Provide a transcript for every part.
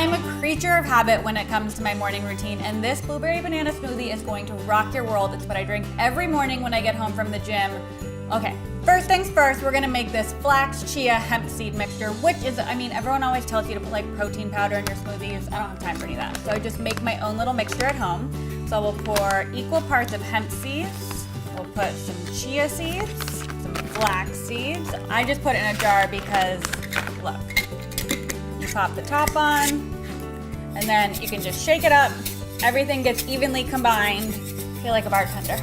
I'm a creature of habit when it comes to my morning routine, and this blueberry banana smoothie is going to rock your world. It's what I drink every morning when I get home from the gym. Okay, first things first, we're gonna make this flax, chia, hemp seed mixture, which is, I mean, everyone always tells you to put like protein powder in your smoothies. I don't have time for any of that. So I just make my own little mixture at home. So we'll pour equal parts of hemp seeds. We'll put some chia seeds, some flax seeds. I just put it in a jar because, look, you pop the top on, and then you can just shake it up. Everything gets evenly combined. I feel like a bartender.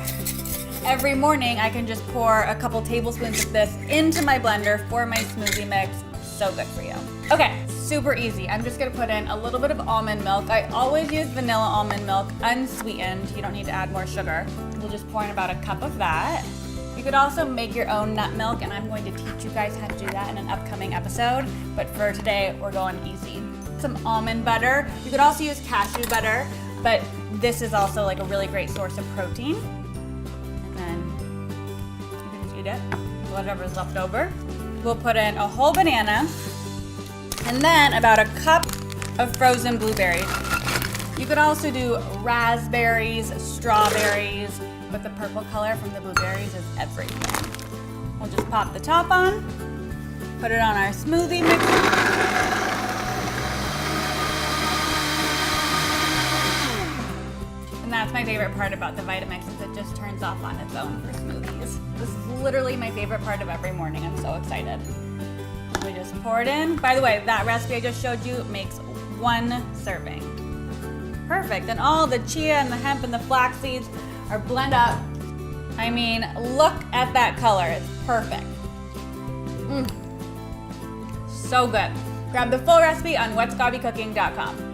Every morning, I can just pour a couple tablespoons of this into my blender for my smoothie mix. So good for you. Okay, super easy. I'm just gonna put in a little bit of almond milk. I always use vanilla almond milk, unsweetened. You don't need to add more sugar. We'll just pour in about a cup of that. You could also make your own nut milk, and I'm going to teach you guys how to do that in an upcoming episode. But for today, we're going easy. Some almond butter. You could also use cashew butter, but this is also like a really great source of protein. You can just eat it, whatever's left over. We'll put in a whole banana, and then about a cup of frozen blueberries. You could also do raspberries, strawberries, but the purple color from the blueberries is everything. We'll just pop the top on, put it on our smoothie mixer. And that's my favorite part about the Vitamix, is it just turns off on its own for smoothies. This is literally my favorite part of every morning. I'm so excited. We just pour it in. By the way, that recipe I just showed you makes 1 serving. Perfect. And all the chia and the hemp and the flax seeds are blend up. I mean, look at that color. It's perfect. So good. Grab the full recipe on whatsgobbycooking.com.